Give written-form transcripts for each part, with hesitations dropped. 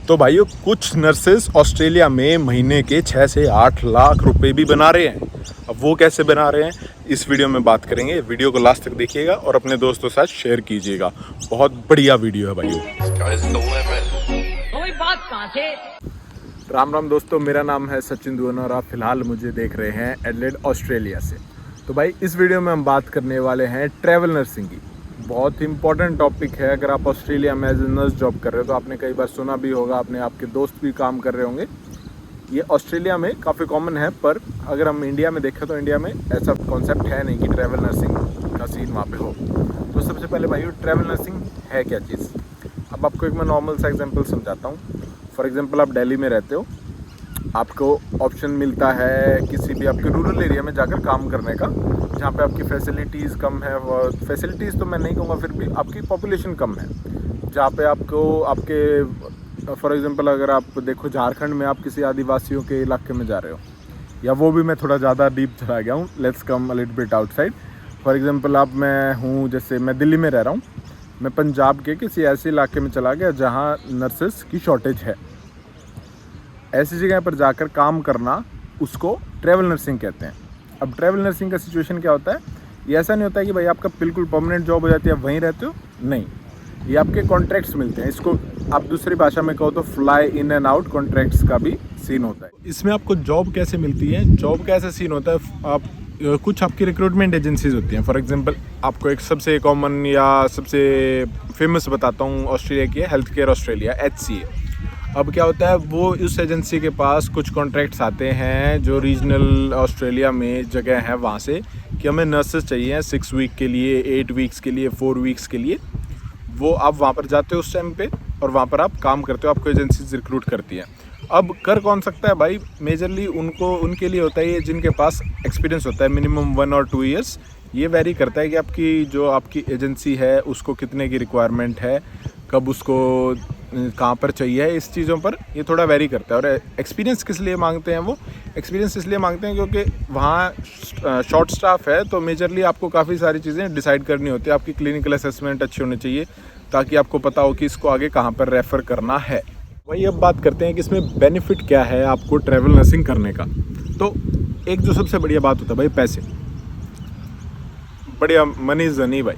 तो भाइयों कुछ नर्सेज ऑस्ट्रेलिया में महीने के 6 से 8 लाख रुपए भी बना रहे हैं। अब वो कैसे बना रहे हैं इस वीडियो में बात करेंगे। वीडियो को लास्ट तक देखिएगा और अपने दोस्तों के साथ शेयर कीजिएगा। बहुत बढ़िया वीडियो है भाइयों। राम राम दोस्तों, मेरा नाम है सचिन दुआन और आप फिलहाल मुझे देख रहे हैं एडिलेड ऑस्ट्रेलिया से। तो भाई इस वीडियो में हम बात करने वाले हैं ट्रैवल नर्सिंग की। बहुत ही इंपॉर्टेंट टॉपिक है। अगर आप ऑस्ट्रेलिया में एज ए नर्स जॉब कर रहे हो तो आपने कई बार सुना भी होगा, आपने आपके दोस्त भी काम कर रहे होंगे। ये ऑस्ट्रेलिया में काफ़ी कॉमन है, पर अगर हम इंडिया में देखें तो इंडिया में ऐसा कॉन्सेप्ट है नहीं कि ट्रैवल नर्सिंग का सीन वहाँ पे हो। तो सबसे पहले भाई ट्रैवल नर्सिंग है क्या चीज़। अब आपको एक मैं नॉर्मल सा एग्जांपल समझाता हूँ। फॉर एग्जांपल आप दिल्ली में रहते हो, आपको ऑप्शन मिलता है किसी भी आपके रूरल एरिया में जाकर काम करने का, जहाँ पे आपकी फैसिलिटीज़ कम है। फैसिलिटीज़ तो मैं नहीं कहूँगा, फिर भी आपकी पॉपुलेशन कम है, जहाँ पे आपको आपके फॉर एग्जांपल अगर आप देखो झारखंड में आप किसी आदिवासियों के इलाके में जा रहे हो, या वो भी मैं थोड़ा ज़्यादा डीप चला गया हूँ, let's come a little bit outside. For example आप मैं हूँ, जैसे मैं दिल्ली में रह रहा हूँ, मैं पंजाब के किसी ऐसे इलाके में चला गया जहाँ नर्सेस की शॉर्टेज है। ऐसी जगह पर जाकर काम करना उसको ट्रैवल नर्सिंग कहते हैं। अब ट्रैवल नर्सिंग का सिचुएशन क्या होता है, ये ऐसा नहीं होता है कि भाई आपका बिल्कुल परमानेंट जॉब हो जाती है, वहीं रहते हो, नहीं, ये आपके कॉन्ट्रैक्ट्स मिलते हैं। इसको आप दूसरी भाषा में कहो तो fly in and out contracts का भी सीन होता है। इसमें आपको जॉब कैसे मिलती है, जॉब का ऐसा सीन होता है, आप कुछ आपकी रिक्रूटमेंट एजेंसीज होती हैं। फॉर एग्जांपल आपको एक सबसे कॉमन या सबसे फेमस बताता हूँ ऑस्ट्रेलिया की है, हेल्थ केयर ऑस्ट्रेलिया, HCA। अब क्या होता है, वो उस एजेंसी के पास कुछ कॉन्ट्रैक्ट्स आते हैं जो रीजनल ऑस्ट्रेलिया में जगह है, वहाँ से कि हमें नर्सेस चाहिए 6 वीक के लिए, 8 वीक्स के लिए, 4 वीक्स के लिए। वो आप वहाँ पर जाते हो उस टाइम पे और वहाँ पर आप काम करते हो, आपको एजेंसीज रिक्रूट करती हैं। अब कर कौन सकता है भाई, मेजरली उनके लिए होता है ये जिनके पास एक्सपीरियंस होता है मिनिमम 1 और 2 ईयर्स। ये वेरी करता है कि आपकी एजेंसी है उसको कितने की रिक्वायरमेंट है, कब उसको कहाँ पर चाहिए, इस चीज़ों पर ये थोड़ा वेरी करता है। और एक्सपीरियंस किस लिए मांगते हैं, वो एक्सपीरियंस इसलिए मांगते हैं क्योंकि वहाँ शॉर्ट स्टाफ है, तो मेजरली आपको काफ़ी सारी चीज़ें डिसाइड करनी होती है। आपकी क्लिनिकल असेसमेंट अच्छी होनी चाहिए ताकि आपको पता हो कि इसको आगे कहाँ पर रेफ़र करना है। वही अब बात करते हैं कि इसमें बेनिफिट क्या है आपको ट्रैवल नर्सिंग करने का। तो एक जो सबसे बढ़िया बात होता है भाई, पैसे, बढ़िया मनी इज़ मनी भाई।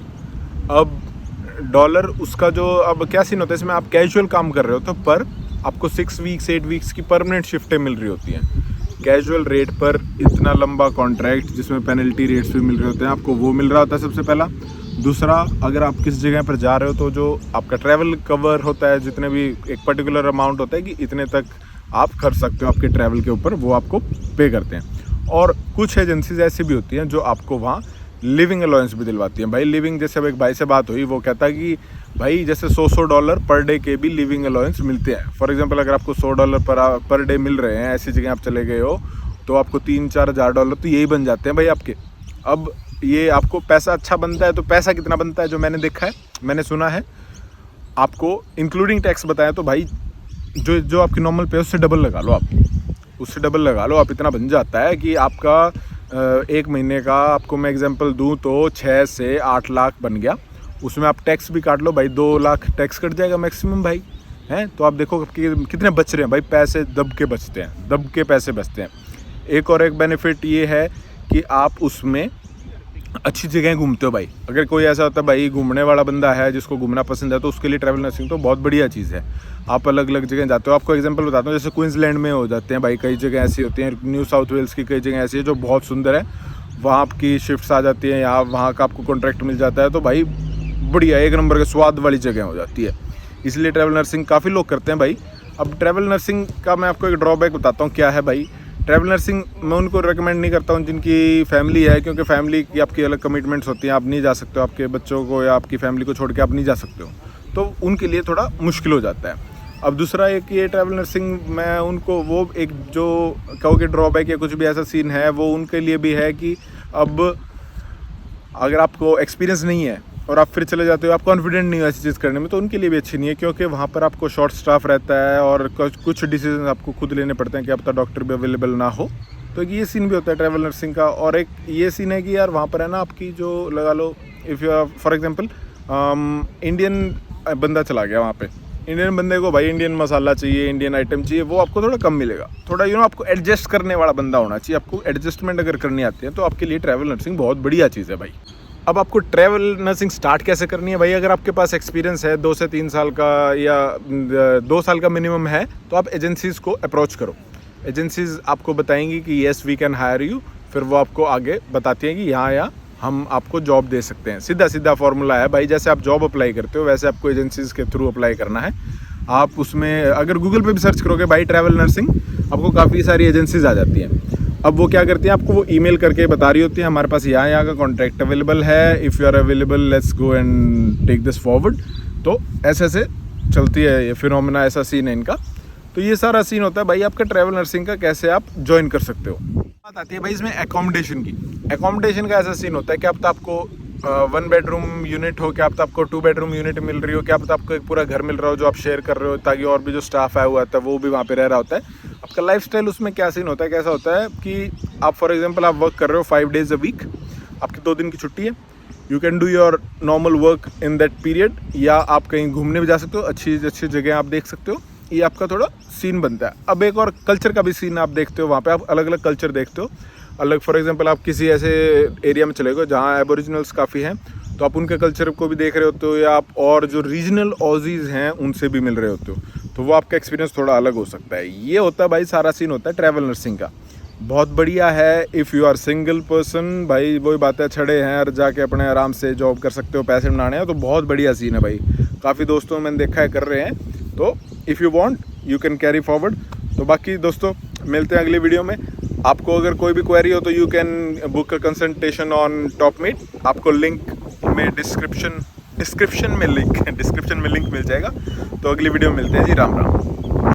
अब डॉलर उसका जो अब क्या सीन होता है, इसमें आप कैजुअल काम कर रहे हो तो पर आपको 6 वीक्स 8 वीक्स की परमानेंट शिफ्टें मिल रही होती हैं कैजुअल रेट पर। इतना लंबा कॉन्ट्रैक्ट जिसमें पेनल्टी रेट्स भी मिल रहे होते हैं, आपको वो मिल रहा होता है सबसे पहला। दूसरा, अगर आप किस जगह पर जा रहे हो तो जो आपका ट्रैवल कवर होता है, जितने भी एक पर्टिकुलर अमाउंट होता है कि इतने तक आप कर सकते हो आपके ट्रैवल के ऊपर, वो आपको पे करते हैं। और कुछ एजेंसीज ऐसी भी होती हैं जो आपको वहाँ लिविंग अलाउंस भी दिलवाती हैं। भाई लिविंग, जैसे अब एक भाई से बात हुई, वो कहता है कि भाई जैसे $100 पर डे के भी लिविंग अलाउंस मिलते हैं। फॉर एग्जांपल अगर आपको $100 पर डे मिल रहे हैं, ऐसी जगह आप चले गए हो, तो आपको $3-4 हज़ार तो यही बन जाते हैं भाई आपके। अब ये आपको पैसा अच्छा बनता है, तो पैसा कितना बनता है जो मैंने देखा है, मैंने सुना है, आपको इंक्लूडिंग टैक्स बताया तो भाई जो आपकी नॉर्मल पे उससे डबल लगा लो, आप उससे डबल लगा लो, आप इतना बन जाता है कि आपका एक महीने का, आपको मैं एग्जांपल दूं तो 6 से 8 लाख बन गया। उसमें आप टैक्स भी काट लो भाई, 2 लाख टैक्स कट जाएगा मैक्सिमम भाई, हैं। तो आप देखो कि कितने बच रहे हैं भाई, पैसे दब के बचते हैं, दब के पैसे बचते हैं। एक बेनिफिट ये है कि आप उसमें अच्छी जगह घूमते हो भाई। अगर कोई ऐसा होता है भाई घूमने वाला बंदा है, जिसको घूमना पसंद है, तो उसके लिए ट्रैवल नर्सिंग तो बहुत बढ़िया चीज़ है। आप अलग अलग जगह जाते हो। आपको एग्जांपल बताता हूँ, जैसे क्वींसलैंड में हो जाते हैं भाई, कई जगह ऐसी होती हैं, न्यू साउथ वेल्स की कई जगह ऐसी है जो बहुत सुंदर है, वहाँ आपकी शिफ्ट्स आ जाती हैं या वहाँ का आपको कॉन्ट्रैक्ट मिल जाता है, तो भाई बढ़िया एक नंबर के स्वाद वाली जगह हो जाती है। इसलिए ट्रैवल नर्सिंग काफ़ी लोग करते हैं भाई। अब ट्रैवल नर्सिंग का मैं आपको एक ड्रॉबैक बताता हूँ क्या है भाई। ट्रैवल नर्सिंग मैं उनको रेकमेंड नहीं करता हूँ जिनकी फैमिली है, क्योंकि फैमिली की आपकी अलग कमिटमेंट्स होती हैं, आप नहीं जा सकते हो, आपके बच्चों को या आपकी फैमिली को छोड़ के आप नहीं जा सकते हो, तो उनके लिए थोड़ा मुश्किल हो जाता है। अब दूसरा एक ये ट्रैवल नर्सिंग, मैं उनको वो एक जो कहोगे ड्रॉबैक या कुछ भी ऐसा सीन है, वो उनके लिए भी है कि अब अगर आपको एक्सपीरियंस नहीं है और आप फिर चले जाते हो, आप कॉन्फिडेंट नहीं हो ऐसी चीज़ करने में, तो उनके लिए भी अच्छी नहीं है, क्योंकि वहाँ पर आपको शॉर्ट स्टाफ रहता है और कुछ डिसीजन आपको खुद लेने पड़ते हैं कि अब तक डॉक्टर भी अवेलेबल ना हो। तो ये सीन भी होता है ट्रैवल नर्सिंग का। और एक ये सीन है कि यार वहाँ पर है ना, आपकी जो लगा लो, if you for example Indian बंदा चला गया वहाँ पे, इंडियन बंदे को भाई इंडियन मसाला चाहिए, इंडियन आइटम चाहिए, वो आपको थोड़ा कम मिलेगा। थोड़ा आपको एडजस्ट करने वाला बंदा होना चाहिए। आपको एडजस्टमेंट अगर करनी आती है तो आपके लिए ट्रैवल नर्सिंग बहुत बढ़िया चीज़ है भाई। अब आपको ट्रैवल नर्सिंग स्टार्ट कैसे करनी है भाई? अगर आपके पास एक्सपीरियंस है 2 से 3 साल का या 2 साल का मिनिमम है तो आप एजेंसीज़ को अप्रोच करो। एजेंसीज़ आपको बताएंगी कि yes we can hire you, फिर वो आपको आगे बताती हैं कि यहाँ हम आपको जॉब दे सकते हैं। सीधा सीधा फॉर्मूला है भाई, जैसे आप जॉब अप्लाई करते हो वैसे आपको एजेंसीज़ के थ्रू अप्लाई करना है। आप उसमें अगर गूगल पे भी सर्च करोगे भाई ट्रैवल नर्सिंग, आपको काफ़ी सारी एजेंसीज़ आ जाती हैं। अब वो क्या करती हैं, आपको वो ईमेल करके बता रही होती है हमारे पास यहाँ का कॉन्ट्रैक्ट अवेलेबल है, if you are available let's go and take this forward. तो ऐसे चलती है ये फिनोमेना, ऐसा सीन है इनका। तो ये सारा सीन होता है भाई आपका ट्रैवल नर्सिंग का, कैसे आप ज्वाइन कर सकते हो। बात आती है भाई इसमें एकोमोडेशन की। एकोमोडेशन का ऐसा सीन होता है कि अब तो आपको 1 बेडरूम यूनिट हो, क्या पता आपको 2 बेडरूम यूनिट मिल रही हो, क्या पता आपको एक पूरा घर मिल रहा हो जो आप शेयर कर रहे हो, ताकि और भी जो स्टाफ आया हुआ था वो भी वहाँ पे रह रहा होता है। आपका लाइफस्टाइल उसमें क्या सीन होता है, कैसा होता है कि आप फॉर एग्जांपल आप वर्क कर रहे हो 5 डेज अ वीक, आपकी 2 दिन की छुट्टी है, you can do your normal work in that period, या आप कहीं घूमने भी जा सकते हो, अच्छी अच्छी जगह आप देख सकते हो। ये आपका थोड़ा सीन बनता है। अब एक और कल्चर का भी सीन आप देखते हो, वहाँ पे आप अलग अलग कल्चर देखते हो। अलग फॉर एग्जांपल आप किसी ऐसे एरिया में चले गए जहाँ एबोरिजिनल्स काफ़ी हैं, तो आप उनके कल्चर को भी देख रहे होते हो, या आप और जो रीजनल ऑजीज़ हैं उनसे भी मिल रहे होते हो, तो वो आपका एक्सपीरियंस थोड़ा अलग हो सकता है। ये होता है भाई सारा सीन होता है ट्रैवल नर्सिंग का। बहुत बढ़िया है। If you are single person भाई, वही बातें छड़े हैं और जाके अपने आराम से जॉब कर सकते हो, पैसे बनाने हैं, तो बहुत बढ़िया सीन है भाई। काफ़ी दोस्तों मैंने देखा है कर रहे हैं, तो if you want you can carry forward. तो बाकी दोस्तों मिलते हैं अगली वीडियो में। आपको अगर कोई भी क्वेरी हो तो you can book a consultation on Topmeet. आपको लिंक में डिस्क्रिप्शन में लिंक मिल जाएगा। तो अगली वीडियो में मिलते हैं जी। राम राम।